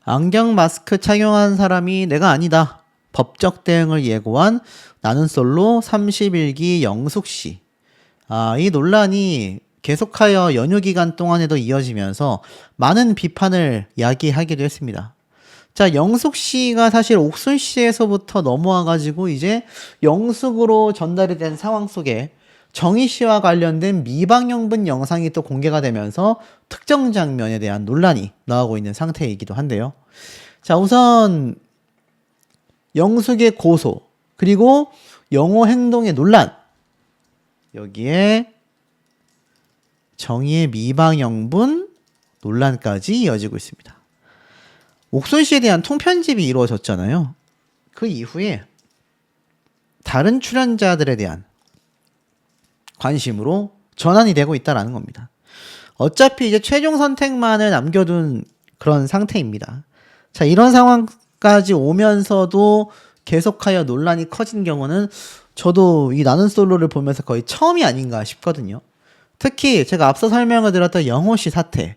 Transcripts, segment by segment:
안경 마스크 착용한 사람이 내가 아니다. 법적 대응을 예고한 나는 솔로 31기 영숙씨. 이 논란이 계속하여 연휴 기간 동안에도 이어지면서 많은 비판을 야기하기도 했습니다. 자, 영숙 씨가 사실 옥순 씨에서부터 넘어와가지고 이제 영숙으로 전달이 된 상황 속에 정희 씨와 관련된 미방영분 영상이 또 공개가 되면서 특정 장면에 대한 논란이 나오고 있는 상태이기도 한데요. 자, 우선 영숙의 고소, 그리고 영호 행동의 논란, 여기에 정희의 미방영분 논란까지 이어지고 있습니다. 옥순 씨에 대한 통편집이 이루어졌잖아요. 그 이후에 다른 출연자들에 대한 관심으로 전환이 되고 있다는 겁니다. 어차피 이제 최종 선택만을 남겨둔 그런 상태입니다. 자, 이런 상황까지 오면서도 계속하여 논란이 커진 경우는 저도 이 나는 솔로를 보면서 거의 처음이 아닌가 싶거든요. 특히 제가 앞서 설명을 드렸던 영호 씨 사태,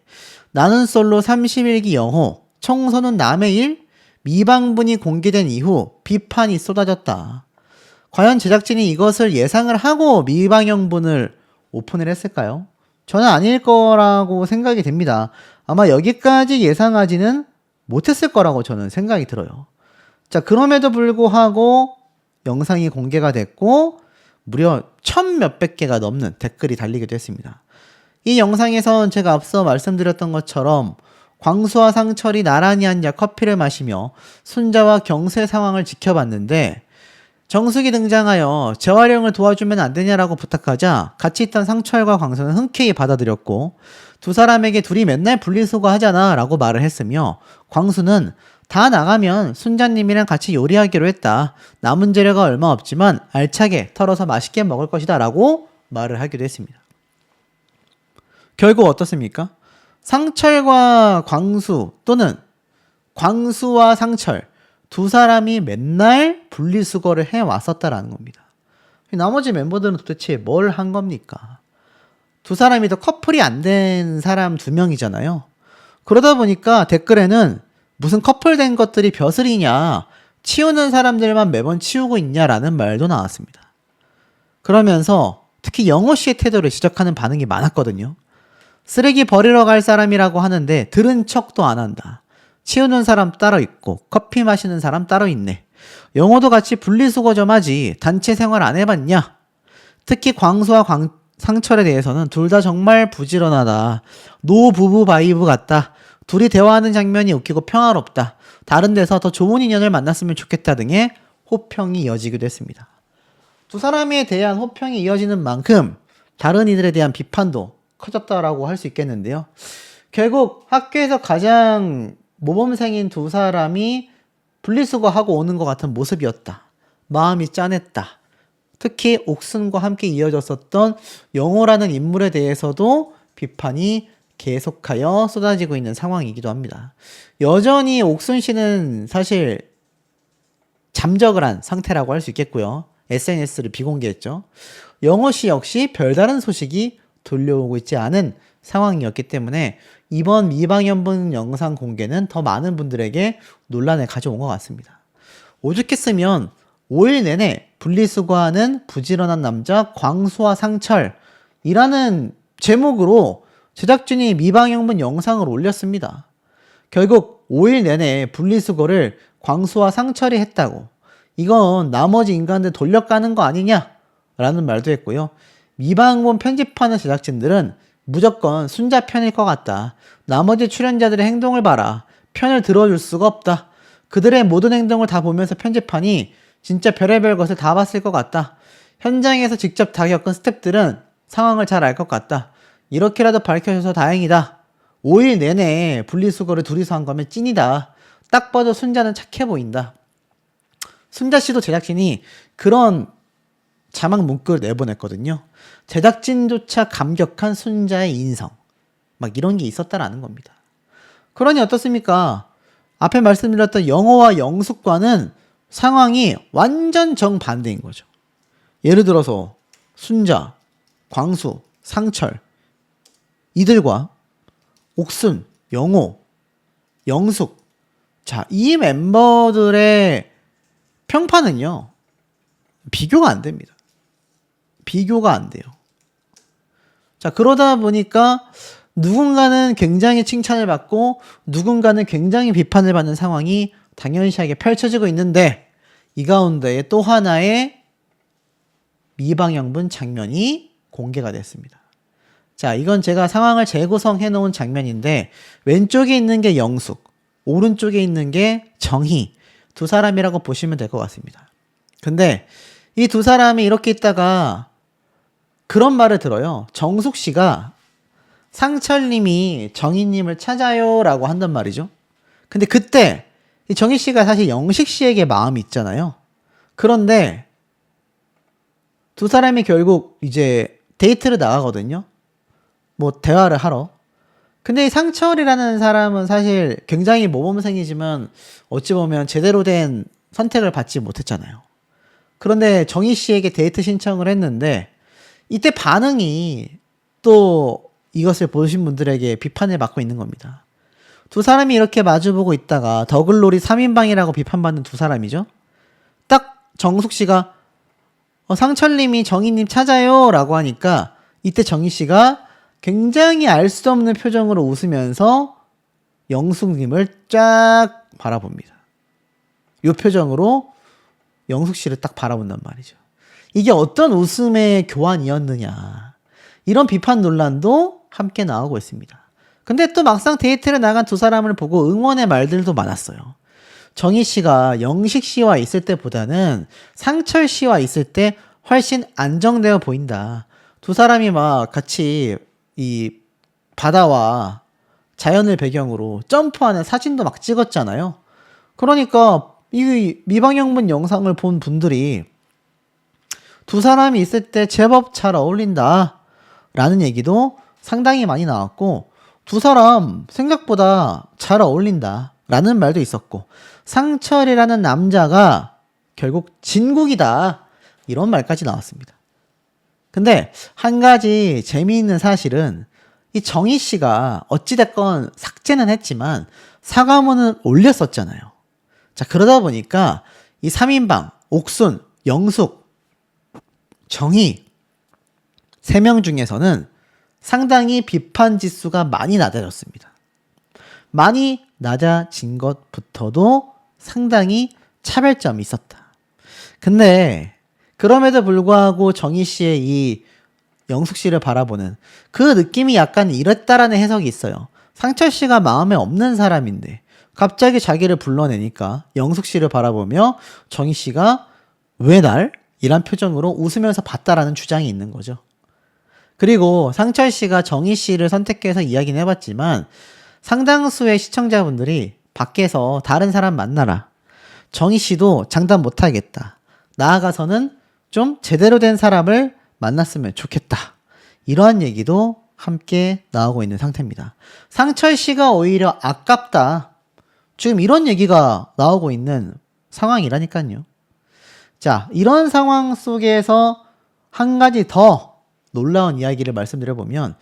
나는 솔로 31기 영호, 청소는 남의 일, 미방분이 공개된 이후 비판이 쏟아졌다. 과연 제작진이 이것을 예상을 하고 미방영분을 오픈을 했을까요? 저는 아닐 거라고 생각이 됩니다. 아마 여기까지 예상하지는 못했을 거라고 저는 생각이 들어요. 자, 그럼에도 불구하고 영상이 공개가 됐고 무려 1000몇백 개가 넘는 댓글이 달리기도 했습니다. 이 영상에선 제가 앞서 말씀드렸던 것처럼 광수와 상철이 나란히 앉아 커피를 마시며 순자와 경수의 상황을 지켜봤는데 정숙이 등장하여 재활용을 도와주면 안 되냐라고 부탁하자 같이 있던 상철과 광수는 흔쾌히 받아들였고 두 사람에게 둘이 맨날 분리수거 하잖아 라고 말을 했으며 광수는 다 나가면 순자님이랑 같이 요리하기로 했다. 남은 재료가 얼마 없지만 알차게 털어서 맛있게 먹을 것이다 라고 말을 하기도 했습니다. 결국 어떻습니까? 상철과 광수 또는 광수와 상철 두 사람이 맨날 분리수거를 해왔었다라는 겁니다. 나머지 멤버들은 도대체 뭘 한 겁니까? 두 사람이 더 커플이 안 된 사람 2명이잖아요. 그러다 보니까 댓글에는 무슨 커플 된 것들이 벼슬이냐, 치우는 사람들만 매번 치우고 있냐라는 말도 나왔습니다. 그러면서 특히 영호 씨의 태도를 지적하는 반응이 많았거든요. 쓰레기 버리러 갈 사람이라고 하는데 들은 척도 안 한다. 치우는 사람 따로 있고 커피 마시는 사람 따로 있네. 영호도 같이 분리수거 좀 하지. 단체 생활 안 해봤냐? 특히 광수와 상철에 대해서는 둘 다 정말 부지런하다. 노부부 바이브 같다. 둘이 대화하는 장면이 웃기고 평화롭다. 다른 데서 더 좋은 인연을 만났으면 좋겠다 등의 호평이 이어지기도 했습니다. 두 사람에 대한 호평이 이어지는 만큼 다른 이들에 대한 비판도 커졌다라고 할 수 있겠는데요. 결국 학교에서 가장 모범생인 두 사람이 분리수거하고 오는 것 같은 모습이었다. 마음이 짠했다. 특히 옥순과 함께 이어졌었던 영호라는 인물에 대해서도 비판이 계속하여 쏟아지고 있는 상황이기도 합니다. 여전히 옥순 씨는 사실 잠적을 한 상태라고 할 수 있겠고요. SNS를 비공개했죠. 영호 씨 역시 별다른 소식이 들려오고 있지 않은 상황이었기 때문에 이번 미방영분 영상 공개는 더 많은 분들에게 논란을 가져온 것 같습니다. 오죽했으면 5일 내내 분리수거하는 부지런한 남자 광수와 상철이라는 제목으로 제작진이 미방영분 영상을 올렸습니다. 결국 5일 내내 분리수거를 광수와 상철이 했다고, 이건 나머지 인간들 돌려까는 거 아니냐? 라는 말도 했고요. 미방영분 편집하는 제작진들은 무조건 순자 편일 것 같다. 나머지 출연자들의 행동을 봐라. 편을 들어줄 수가 없다. 그들의 모든 행동을 다 보면서 편집하니 진짜 별의별 것을 다 봤을 것 같다. 현장에서 직접 다 겪은 스태프들은 상황을 잘 알 것 같다. 이렇게라도 밝혀줘서 다행이다. 5일 내내 분리수거를 둘이서 한 거면 찐이다. 딱 봐도 순자는 착해 보인다. 순자씨도 제작진이 그런 자막 문구를 내보냈거든요. 제작진조차 감격한 순자의 인성, 막 이런 게 있었다라는 겁니다. 그러니 어떻습니까? 앞에 말씀드렸던 영호와 영숙과는 상황이 완전 정반대인 거죠. 예를 들어서 순자, 광수, 상철 이들과 옥순, 영호, 영숙 자, 이 멤버들의 평판은요, 비교가 안 됩니다. 비교가 안 돼요. 자, 그러다 보니까 누군가는 굉장히 칭찬을 받고 누군가는 굉장히 비판을 받는 상황이 당연시하게 펼쳐지고 있는데, 이 가운데에 또 하나의 미방영분 장면이 공개가 됐습니다. 자, 이건 제가 상황을 재구성해 놓은 장면인데, 왼쪽에 있는 게 영숙, 오른쪽에 있는 게 정희, 두 사람이라고 보시면 될 것 같습니다. 근데 이 두 사람이 이렇게 있다가 그런 말을 들어요. 정숙 씨가 상철님이 정희님을 찾아요 라고 한단 말이죠. 근데 그때 이 정희 씨가 사실 영식 씨에게 마음이 있잖아요. 그런데 두 사람이 결국 이제 데이트를 나가거든요. 뭐 대화를 하러. 근데 이 상철이라는 사람은 사실 굉장히 모범생이지만 어찌 보면 제대로 된 선택을 받지 못했잖아요. 그런데 정희 씨에게 데이트 신청을 했는데 이때 반응이 또 이것을 보신 분들에게 비판을 받고 있는 겁니다. 두 사람이 이렇게 마주보고 있다가 더글로리 3인방이라고 비판받는 두 사람이죠. 딱 정숙 씨가 상철님이 정희님 찾아요 라고 하니까 이때 정희 씨가 굉장히 알 수 없는 표정으로 웃으면서 영숙님을 쫙 바라봅니다. 이 표정으로 영숙 씨를 딱 바라본단 말이죠. 이게 어떤 웃음의 교환이었느냐. 이런 비판 논란도 함께 나오고 있습니다. 근데 또 막상 데이트를 나간 두 사람을 보고 응원의 말들도 많았어요. 정희 씨가 영식 씨와 있을 때보다는 상철 씨와 있을 때 훨씬 안정되어 보인다. 두 사람이 막 같이 이 바다와 자연을 배경으로 점프하는 사진도 막 찍었잖아요. 그러니까 이 미방영분 영상을 본 분들이 두 사람이 있을 때 제법 잘 어울린다 라는 얘기도 상당히 많이 나왔고, 두 사람 생각보다 잘 어울린다 라는 말도 있었고, 상철이라는 남자가 결국 진국이다 이런 말까지 나왔습니다. 근데 한 가지 재미있는 사실은 이 정희 씨가 어찌됐건 삭제는 했지만 사과문은 올렸었잖아요. 자, 그러다 보니까 이 3인방 옥순, 영숙, 정희 3명 중에서는 상당히 비판 지수가 많이 낮아졌습니다. 많이 낮아진 것부터도 상당히 차별점이 있었다. 근데 그럼에도 불구하고 정희 씨의 이 영숙 씨를 바라보는 그 느낌이 약간 이랬다라는 해석이 있어요. 상철 씨가 마음에 없는 사람인데 갑자기 자기를 불러내니까 영숙 씨를 바라보며 정희 씨가 왜 날? 이란 표정으로 웃으면서 봤다라는 주장이 있는 거죠. 그리고 상철 씨가 정희 씨를 선택해서 이야기는 해봤지만 상당수의 시청자분들이 밖에서 다른 사람 만나라. 정희 씨도 장담 못하겠다. 나아가서는 좀 제대로 된 사람을 만났으면 좋겠다. 이러한 얘기도 함께 나오고 있는 상태입니다. 상철 씨가 오히려 아깝다. 지금 이런 얘기가 나오고 있는 상황이라니까요. 자, 이런 상황 속에서 한 가지 더 놀라운 이야기를 말씀드려보면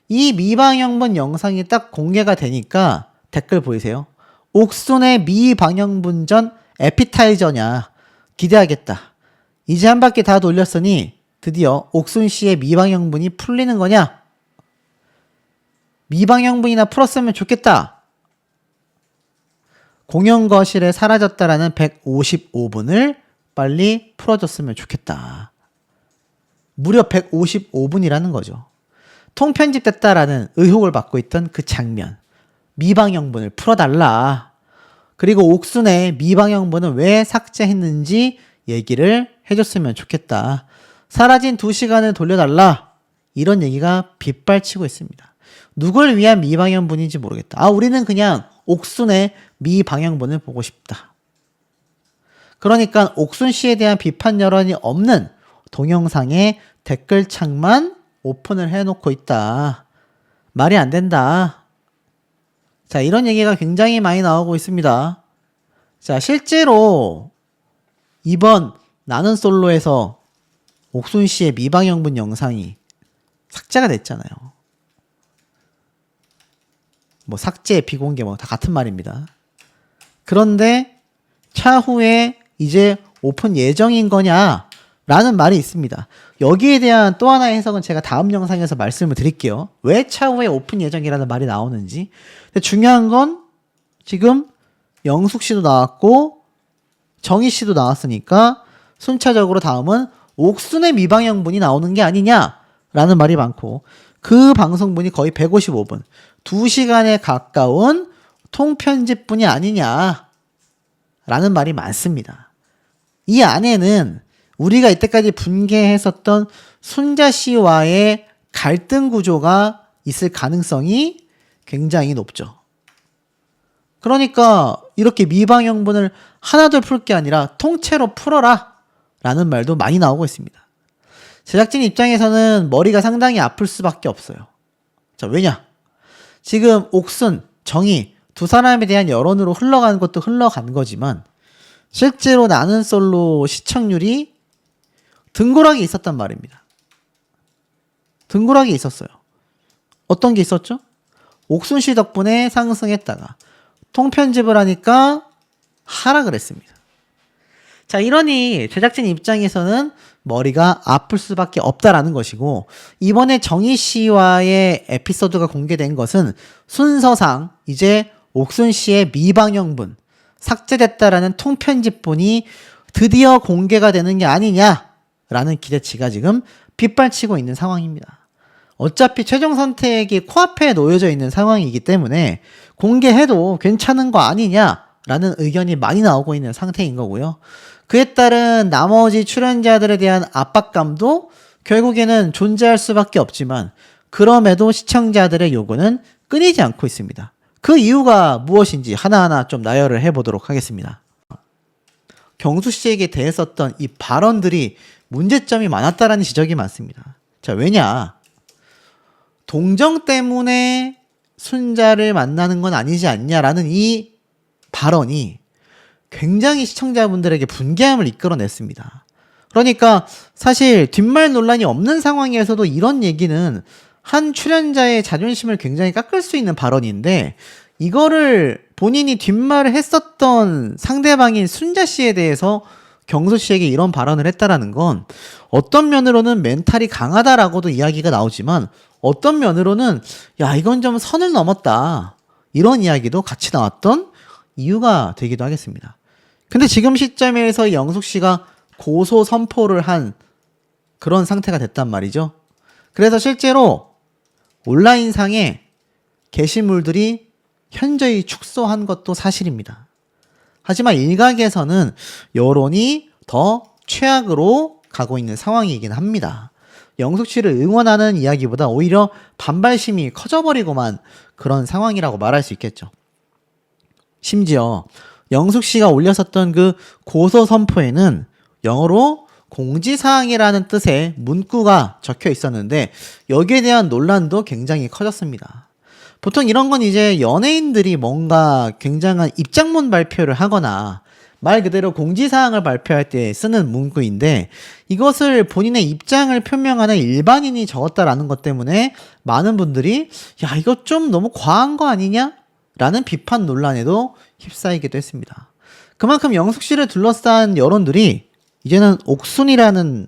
이 미방영분 영상이 딱 공개가 되니까 댓글 보이세요? 옥순의 미방영분전 에피타이저냐. 기대하겠다. 이제 한 바퀴 다 돌렸으니 드디어 옥순 씨의 미방영분이 풀리는 거냐? 미방영분이나 풀었으면 좋겠다. 공연 거실에 사라졌다라는 155분을 빨리 풀어줬으면 좋겠다. 무려 155분이라는 거죠. 통편집됐다라는 의혹을 받고 있던 그 장면. 미방영분을 풀어달라. 그리고 옥순의 미방영분은 왜 삭제했는지 얘기를 해줬으면 좋겠다. 사라진 2시간을 돌려달라. 이런 얘기가 빗발치고 있습니다. 누굴 위한 미방영분인지 모르겠다. 우리는 그냥 옥순의 미방영분을 보고 싶다. 그러니까 옥순 씨에 대한 비판 여론이 없는 동영상의 댓글창만 오픈을 해놓고 있다. 말이 안 된다. 자, 이런 얘기가 굉장히 많이 나오고 있습니다. 자, 실제로 이번 나는 솔로에서 옥순 씨의 미방영분 영상이 삭제가 됐잖아요. 뭐 삭제, 비공개 뭐 다 같은 말입니다. 그런데 차후에 이제 오픈 예정인 거냐? 라는 말이 있습니다. 여기에 대한 또 하나의 해석은 제가 다음 영상에서 말씀을 드릴게요. 왜 차후에 오픈 예정이라는 말이 나오는지. 근데 중요한 건 지금 영숙 씨도 나왔고 정희 씨도 나왔으니까 순차적으로 다음은 옥순의 미방영분이 나오는 게 아니냐라는 말이 많고, 그 방송분이 거의 155분, 2시간에 가까운 통편집분이 아니냐라는 말이 많습니다. 이 안에는 우리가 이때까지 분개했었던 순자 씨와의 갈등 구조가 있을 가능성이 굉장히 높죠. 그러니까 이렇게 미방영분을 하나둘 풀 게 아니라 통째로 풀어라 라는 말도 많이 나오고 있습니다. 제작진 입장에서는 머리가 상당히 아플 수밖에 없어요. 자, 왜냐? 지금 옥순, 정희 두 사람에 대한 여론으로 흘러가는 것도 흘러간 거지만 실제로 나는 솔로 시청률이 등고락이 있었단 말입니다. 등고락이 있었어요. 어떤 게 있었죠? 옥순 씨 덕분에 상승했다가 통편집을 하니까 하락을 했습니다. 자, 이러니 제작진 입장에서는 머리가 아플 수밖에 없다라는 것이고, 이번에 정희 씨와의 에피소드가 공개된 것은 순서상 이제 옥순 씨의 미방영분, 삭제됐다라는 통편집분이 드디어 공개가 되는 게 아니냐라는 기대치가 지금 빗발치고 있는 상황입니다. 어차피 최종 선택이 코앞에 놓여져 있는 상황이기 때문에 공개해도 괜찮은 거 아니냐라는 의견이 많이 나오고 있는 상태인 거고요. 그에 따른 나머지 출연자들에 대한 압박감도 결국에는 존재할 수밖에 없지만, 그럼에도 시청자들의 요구는 끊이지 않고 있습니다. 그 이유가 무엇인지 하나하나 좀 나열을 해보도록 하겠습니다. 경수 씨에게 대했었던 이 발언들이 문제점이 많았다라는 지적이 많습니다. 자, 왜냐? 동정 때문에 순자를 만나는 건 아니지 않냐라는 이 발언이 굉장히 시청자분들에게 분개함을 이끌어냈습니다. 그러니까 사실 뒷말 논란이 없는 상황에서도 이런 얘기는 한 출연자의 자존심을 굉장히 깎을 수 있는 발언인데, 이거를 본인이 뒷말을 했었던 상대방인 순자 씨에 대해서 경수 씨에게 이런 발언을 했다라는 건 어떤 면으로는 멘탈이 강하다라고도 이야기가 나오지만, 어떤 면으로는 야, 이건 좀 선을 넘었다, 이런 이야기도 같이 나왔던 이유가 되기도 하겠습니다. 근데 지금 시점에서 영숙 씨가 고소 선포를 한 그런 상태가 됐단 말이죠. 그래서 실제로 온라인상에 게시물들이 현저히 축소한 것도 사실입니다. 하지만 일각에서는 여론이 더 최악으로 가고 있는 상황이긴 합니다. 영숙 씨를 응원하는 이야기보다 오히려 반발심이 커져버리고만 그런 상황이라고 말할 수 있겠죠. 심지어 영숙 씨가 올렸었던 그 고소 선포에는 영어로 공지사항이라는 뜻의 문구가 적혀 있었는데, 여기에 대한 논란도 굉장히 커졌습니다. 보통 이런 건 이제 연예인들이 뭔가 굉장한 입장문 발표를 하거나 말 그대로 공지사항을 발표할 때 쓰는 문구인데, 이것을 본인의 입장을 표명하는 일반인이 적었다라는 것 때문에 많은 분들이 야, 이거 좀 너무 과한 거 아니냐? 라는 비판 논란에도 휩싸이기도 했습니다. 그만큼 영숙 씨를 둘러싼 여론들이 이제는 옥순이라는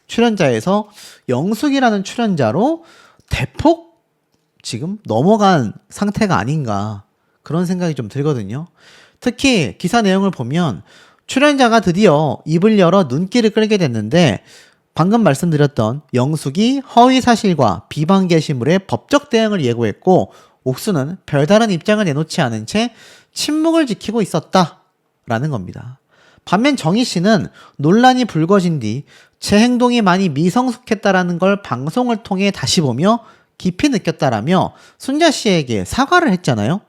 출연자에서 영숙이라는 출연자로 대폭 지금 넘어간 상태가 아닌가, 그런 생각이 좀 들거든요. 특히 기사 내용을 보면 출연자가 드디어 입을 열어 눈길을 끌게 됐는데, 방금 말씀드렸던 영숙이 허위 사실과 비방 게시물의 법적 대응을 예고했고, 옥수는 별다른 입장을 내놓지 않은 채 침묵을 지키고 있었다라는 겁니다. 반면 정희 씨는 논란이 불거진 뒤 제 행동이 많이 미성숙했다라는 걸 방송을 통해 다시 보며 깊이 느꼈다라며 순자 씨에게 사과를 했잖아요.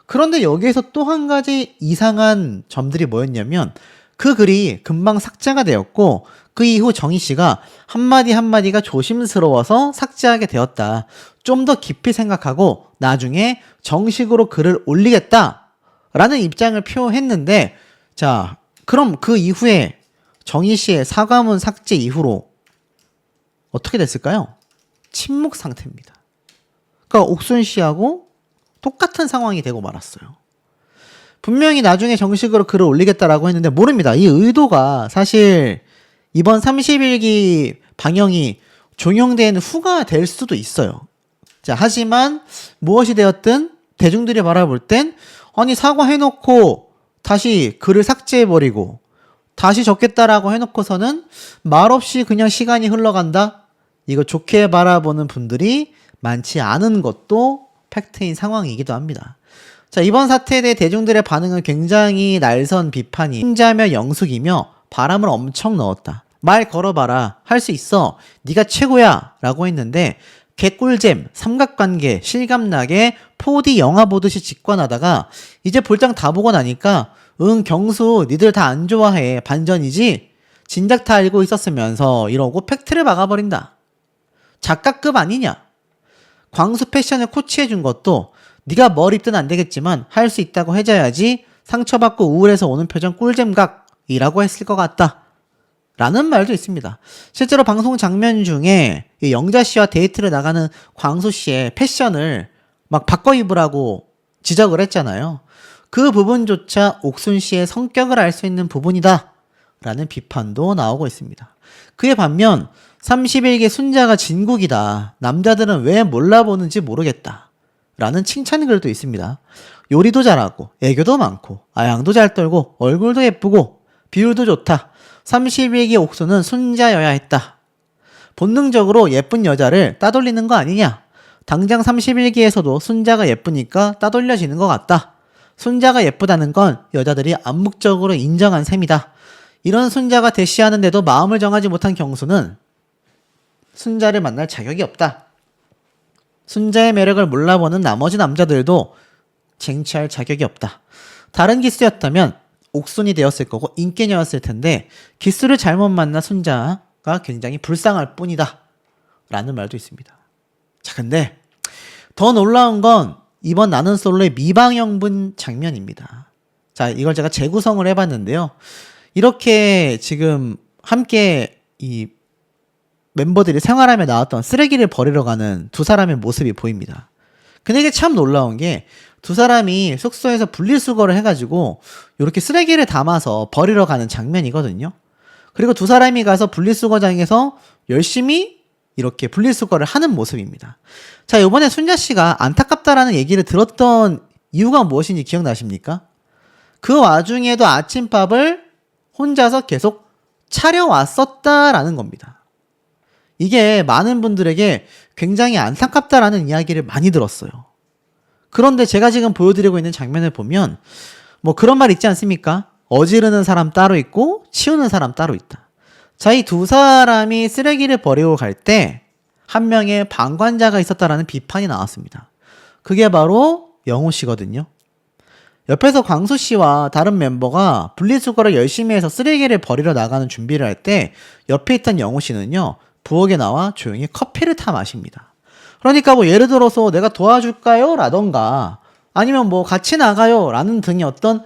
그런데 여기에서 또 한 가지 이상한 점들이 뭐였냐면, 그 글이 금방 삭제가 되었고, 그 이후 정희 씨가 한마디 한마디가 조심스러워서 삭제하게 되었다, 좀 더 깊이 생각하고 나중에 정식으로 글을 올리겠다라는 입장을 표했는데, 자, 그럼 그 이후에 정희 씨의 사과문 삭제 이후로 어떻게 됐을까요? 침묵 상태입니다. 그러니까 옥순 씨하고 똑같은 상황이 되고 말았어요. 분명히 나중에 정식으로 글을 올리겠다라고 했는데 모릅니다. 이 의도가 사실 이번 31기 방영이 종영된 후가 될 수도 있어요. 자, 하지만 무엇이 되었든 대중들이 바라볼 땐 아니 사과해놓고 다시 글을 삭제해버리고 다시 적겠다라고 해놓고서는 말없이 그냥 시간이 흘러간다? 이거 좋게 바라보는 분들이 많지 않은 것도 팩트인 상황이기도 합니다. 자, 이번 사태에 대해 대중들의 반응은 굉장히 날선 비판이 승자며 영숙이며 바람을 엄청 넣었다. 말 걸어봐라. 할 수 있어. 네가 최고야. 라고 했는데 개꿀잼, 삼각관계, 실감나게 4D 영화 보듯이 직관하다가 이제 볼장 다 보고 나니까 응 경수 니들 다 안 좋아해. 반전이지? 진작 다 알고 있었으면서 이러고 팩트를 박아버린다. 작가급 아니냐? 광수 패션을 코치해준 것도 네가 뭘 입든 안 되겠지만 할 수 있다고 해줘야지 상처받고 우울해서 오는 표정 꿀잼각이라고 했을 것 같다. 라는 말도 있습니다. 실제로 방송 장면 중에 영자 씨와 데이트를 나가는 광수 씨의 패션을 막 바꿔 입으라고 지적을 했잖아요. 그 부분조차 옥순 씨의 성격을 알 수 있는 부분이다. 라는 비판도 나오고 있습니다. 그에 반면 31기 순자가 진국이다. 남자들은 왜 몰라보는지 모르겠다. 라는 칭찬글도 있습니다. 요리도 잘하고 애교도 많고 아양도 잘 떨고 얼굴도 예쁘고 비율도 좋다. 31기 옥수는 순자여야 했다. 본능적으로 예쁜 여자를 따돌리는 거 아니냐? 당장 31기에서도 순자가 예쁘니까 따돌려지는 것 같다. 순자가 예쁘다는 건 여자들이 암묵적으로 인정한 셈이다. 이런 순자가 대시하는데도 마음을 정하지 못한 경수는 순자를 만날 자격이 없다. 순자의 매력을 몰라보는 나머지 남자들도 쟁취할 자격이 없다. 다른 기수였다면 옥순이 되었을 거고 인기녀였을 텐데 기수를 잘못 만나 순자가 굉장히 불쌍할 뿐이다. 라는 말도 있습니다. 자, 근데 더 놀라운 건 이번 나는 솔로의 미방영분 장면입니다. 자, 이걸 제가 재구성을 해봤는데요. 이렇게 지금 함께 이 멤버들이 생활하며 나왔던 쓰레기를 버리러 가는 두 사람의 모습이 보입니다. 근데 이게 참 놀라운 게 두 사람이 숙소에서 분리수거를 해가지고 이렇게 쓰레기를 담아서 버리러 가는 장면이거든요. 그리고 두 사람이 가서 분리수거장에서 열심히 이렇게 분리수거를 하는 모습입니다. 자, 이번에 순자 씨가 안타깝다라는 얘기를 들었던 이유가 무엇인지 기억나십니까? 그 와중에도 아침밥을 혼자서 계속 차려왔었다라는 겁니다. 이게 많은 분들에게 굉장히 안타깝다라는 이야기를 많이 들었어요. 그런데 제가 지금 보여드리고 있는 장면을 보면 뭐 그런 말 있지 않습니까? 어지르는 사람 따로 있고 치우는 사람 따로 있다. 자, 이 두 사람이 쓰레기를 버리고 갈 때 한 명의 방관자가 있었다라는 비판이 나왔습니다. 그게 바로 영호 씨거든요. 옆에서 광수 씨와 다른 멤버가 분리수거를 열심히 해서 쓰레기를 버리러 나가는 준비를 할 때 옆에 있던 영호 씨는요, 부엌에 나와 조용히 커피를 타 마십니다. 그러니까 뭐 예를 들어서 내가 도와줄까요? 라던가 아니면 뭐 같이 나가요? 라는 등의 어떤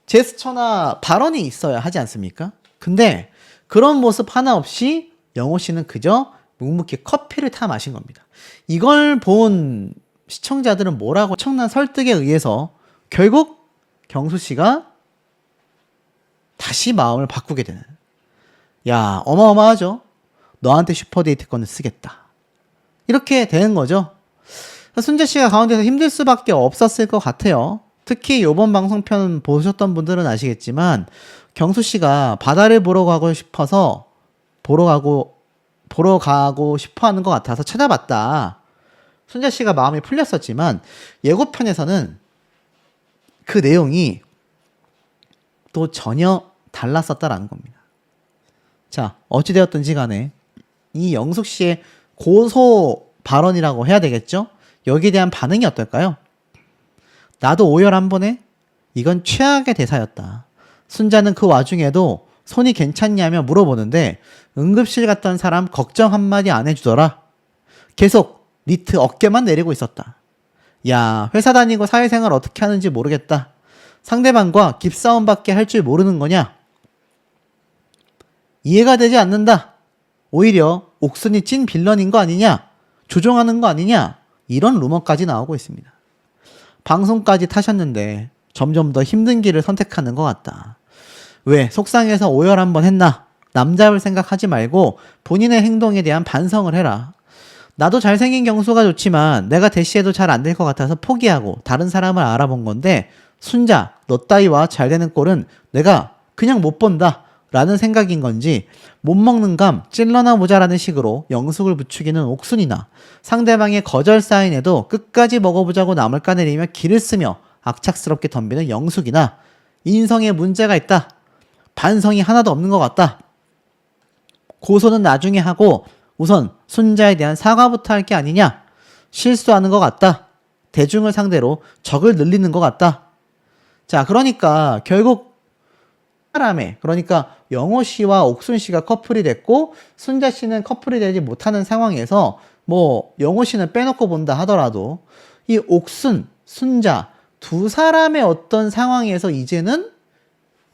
제스처나 발언이 있어야 하지 않습니까? 근데 그런 모습 하나 없이 영호 씨는 그저 묵묵히 커피를 타 마신 겁니다. 이걸 본 시청자들은 뭐라고 엄청난 설득에 의해서 결국 경수 씨가 다시 마음을 바꾸게 되는. 야, 어마어마하죠? 너한테 슈퍼데이트권을 쓰겠다. 이렇게 되는 거죠. 순자 씨가 가운데서 힘들 수밖에 없었을 것 같아요. 특히 이번 방송편 보셨던 분들은 아시겠지만 경수 씨가 바다를 보러 가고 싶어서 보러 가고 싶어 하는 것 같아서 찾아봤다. 순자 씨가 마음이 풀렸었지만 예고편에서는 그 내용이 또 전혀 달랐었다라는 겁니다. 자, 어찌되었든지 간에 이 영숙 씨의 고소 발언이라고 해야 되겠죠? 여기에 대한 반응이 어떨까요? 나도 오열 한 번에? 이건 최악의 대사였다. 순자는 그 와중에도 손이 괜찮냐며 물어보는데 응급실 갔던 사람 걱정 한마디 안 해주더라. 계속 니트 어깨만 내리고 있었다. 야, 회사 다니고 사회생활 어떻게 하는지 모르겠다. 상대방과 깁싸움밖에 할 줄 모르는 거냐? 이해가 되지 않는다. 오히려 옥순이 찐 빌런인 거 아니냐? 조종하는 거 아니냐? 이런 루머까지 나오고 있습니다. 방송까지 타셨는데 점점 더 힘든 길을 선택하는 것 같다. 왜? 속상해서 오열 한번 했나? 남잡을 생각하지 말고 본인의 행동에 대한 반성을 해라. 나도 잘생긴 경수가 좋지만 내가 대시해도 잘 안 될 것 같아서 포기하고 다른 사람을 알아본 건데 순자, 너 따위와 잘 되는 꼴은 내가 그냥 못 본다 라는 생각인 건지 못 먹는 감 찔러나 보자라는 식으로 영숙을 부추기는 옥순이나 상대방의 거절 사인에도 끝까지 먹어보자고 남을 까내리며 기를 쓰며 악착스럽게 덤비는 영숙이나 인성에 문제가 있다. 반성이 하나도 없는 것 같다. 고소는 나중에 하고 우선 순자에 대한 사과부터 할 게 아니냐. 실수하는 것 같다. 대중을 상대로 적을 늘리는 것 같다. 자, 그러니까 결국 사람에 그러니까 영호 씨와 옥순 씨가 커플이 됐고 순자 씨는 커플이 되지 못하는 상황에서 뭐 영호 씨는 빼놓고 본다 하더라도 이 옥순, 순자 두 사람의 어떤 상황에서 이제는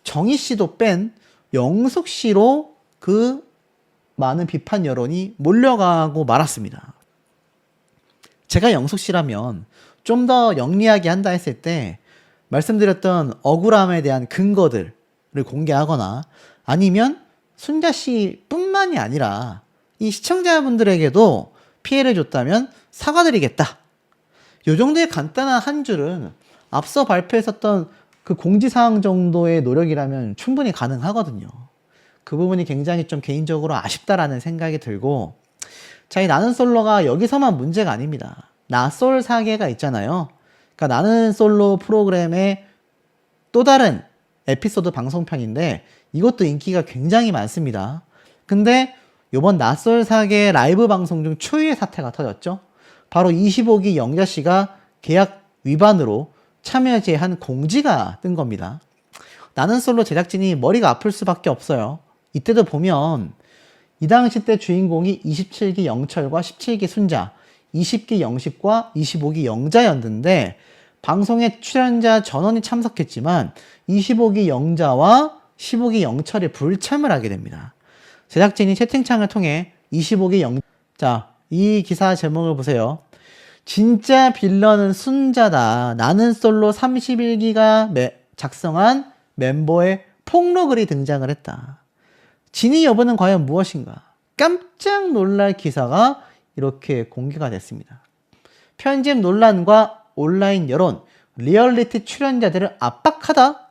정희 씨도 뺀 영숙 씨로 그 많은 비판 여론이 몰려가고 말았습니다. 제가 영숙 씨라면 좀 더 영리하게 한다 했을 때 말씀드렸던 억울함에 대한 근거들을 공개하거나 아니면 순자 씨뿐만이 아니라 이 시청자분들에게도 피해를 줬다면 사과드리겠다. 이 정도의 간단한 한 줄은 앞서 발표했었던 그 공지사항 정도의 노력이라면 충분히 가능하거든요. 그 부분이 굉장히 좀 개인적으로 아쉽다라는 생각이 들고 자, 이 나는 솔로가 여기서만 문제가 아닙니다. 나솔 사계가 있잖아요. 그러니까 나는 솔로 프로그램의 또 다른 에피소드 방송편인데 이것도 인기가 굉장히 많습니다. 근데 이번 나솔 사계 라이브 방송 중 초유의 사태가 터졌죠. 바로 25기 영자 씨가 계약 위반으로 참여 제한 공지가 뜬 겁니다. 나는 솔로 제작진이 머리가 아플 수밖에 없어요. 이때도 보면 이 당시 때 주인공이 27기 영철과 17기 순자, 20기 영식과 25기 영자였는데 방송에 출연자 전원이 참석했지만 25기 영자와 15기 영철이 불참을 하게 됩니다. 제작진이 채팅창을 통해 25기 영... 자, 이 기사 제목을 보세요. 진짜 빌런은 순자다. 나는 솔로 31기가 작성한 멤버의 폭로글이 등장을 했다. 진위 여부는 과연 무엇인가? 깜짝 놀랄 기사가 이렇게 공개가 됐습니다. 편집 논란과 온라인 여론, 리얼리티 출연자들을 압박하다?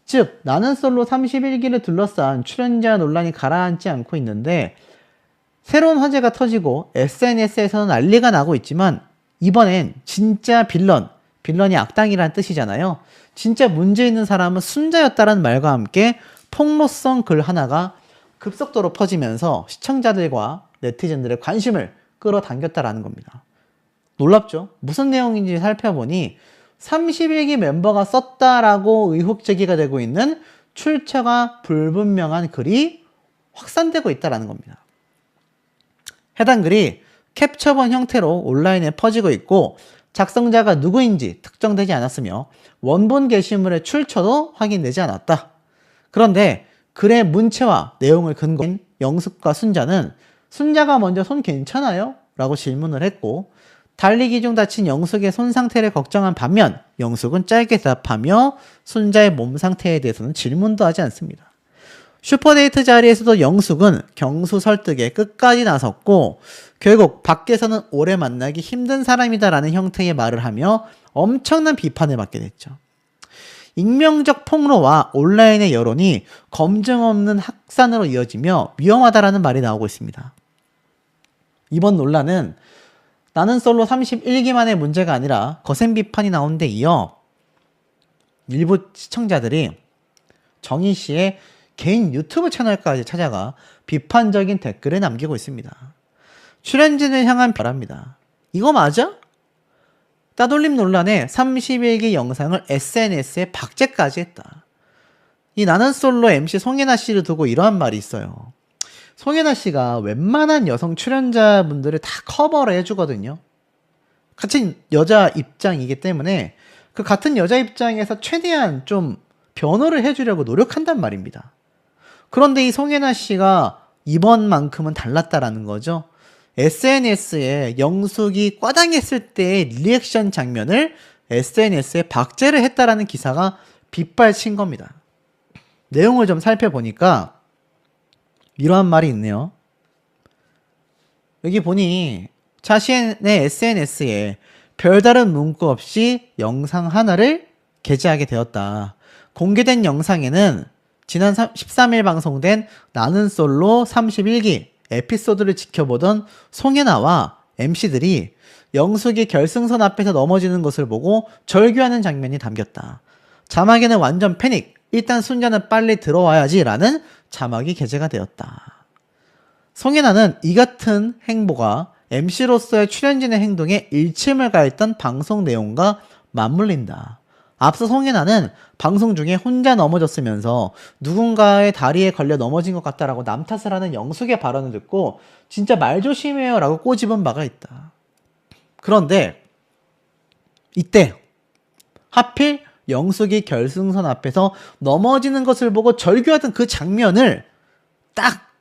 즉, 나는 솔로 31기를 둘러싼 출연자 논란이 가라앉지 않고 있는데 새로운 화제가 터지고 SNS에서는 난리가 나고 있지만 이번엔 진짜 빌런이 악당이란 뜻이잖아요. 진짜 문제 있는 사람은 순자였다는 말과 함께 폭로성 글 하나가 급속도로 퍼지면서 시청자들과 네티즌들의 관심을 끌어당겼다라는 겁니다. 놀랍죠? 무슨 내용인지 살펴보니 31기 멤버가 썼다라고 의혹 제기가 되고 있는 출처가 불분명한 글이 확산되고 있다는 겁니다. 해당 글이 캡처본 형태로 온라인에 퍼지고 있고 작성자가 누구인지 특정되지 않았으며 원본 게시물의 출처도 확인되지 않았다. 그런데 글의 문체와 내용을 근거한 영숙과 순자는 순자가 먼저 손 괜찮아요? 라고 질문을 했고 달리기 중 다친 영숙의 손 상태를 걱정한 반면 영숙은 짧게 대답하며 순자의 몸 상태에 대해서는 질문도 하지 않습니다. 슈퍼데이트 자리에서도 영숙은 경수 설득에 끝까지 나섰고 결국 밖에서는 오래 만나기 힘든 사람이다라는 형태의 말을 하며 엄청난 비판을 받게 됐죠. 익명적 폭로와 온라인의 여론이 검증 없는 확산으로 이어지며 위험하다라는 말이 나오고 있습니다. 이번 논란은 나는 솔로 31기만의 문제가 아니라 거센 비판이 나온 데 이어 일부 시청자들이 정희 씨의 개인 유튜브 채널까지 찾아가 비판적인 댓글을 남기고 있습니다. 출연진을 향한 바랍니다. 이거 맞아? 따돌림 논란에 31기 영상을 SNS에 박제까지 했다. 이 나는 솔로 MC 송혜나 씨를 두고 이러한 말이 있어요. 송혜나 씨가 웬만한 여성 출연자분들을 다 커버를 해주거든요. 같은 여자 입장이기 때문에 그 같은 여자 입장에서 최대한 좀 변호를 해주려고 노력한단 말입니다. 그런데 이 송혜나 씨가 이번만큼은 달랐다라는 거죠. SNS에 영숙이 꽈당했을 때의 리액션 장면을 SNS에 박제를 했다라는 기사가 빗발친 겁니다. 내용을 좀 살펴보니까 이러한 말이 있네요. 여기 보니 자신의 SNS에 별다른 문구 없이 영상 하나를 게재하게 되었다. 공개된 영상에는 지난 13일 방송된 나는 솔로 31기 에피소드를 지켜보던 송혜나와 MC들이 영숙이 결승선 앞에서 넘어지는 것을 보고 절규하는 장면이 담겼다. 자막에는 완전 패닉, 일단 순자는 빨리 들어와야지 라는 자막이 게재가 되었다. 송혜나는 이 같은 행보가 MC로서의 출연진의 행동에 일침을 가했던 방송 내용과 맞물린다. 앞서 송혜나는 방송 중에 혼자 넘어졌으면서 누군가의 다리에 걸려 넘어진 것 같다라고 남 탓을 하는 영숙의 발언을 듣고 진짜 말 조심해요 라고 꼬집은 바가 있다. 그런데 이때 하필 영숙이 결승선 앞에서 넘어지는 것을 보고 절규하던 그 장면을 딱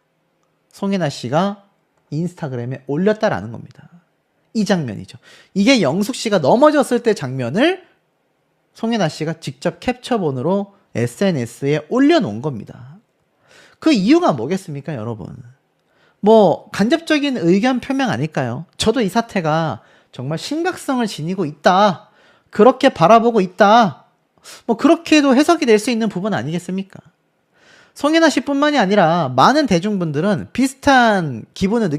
송혜나 씨가 인스타그램에 올렸다라는 겁니다. 이 장면이죠. 이게 영숙 씨가 넘어졌을 때 장면을 송혜나 씨가 직접 캡처본으로 SNS에 올려놓은 겁니다. 그 이유가 뭐겠습니까, 여러분? 뭐 간접적인 의견 표명 아닐까요? 저도 이 사태가 정말 심각성을 지니고 있다. 그렇게 바라보고 있다. 뭐 그렇게도 해석이 될 수 있는 부분 아니겠습니까? 송혜나 씨뿐만이 아니라 많은 대중분들은 비슷한 기분을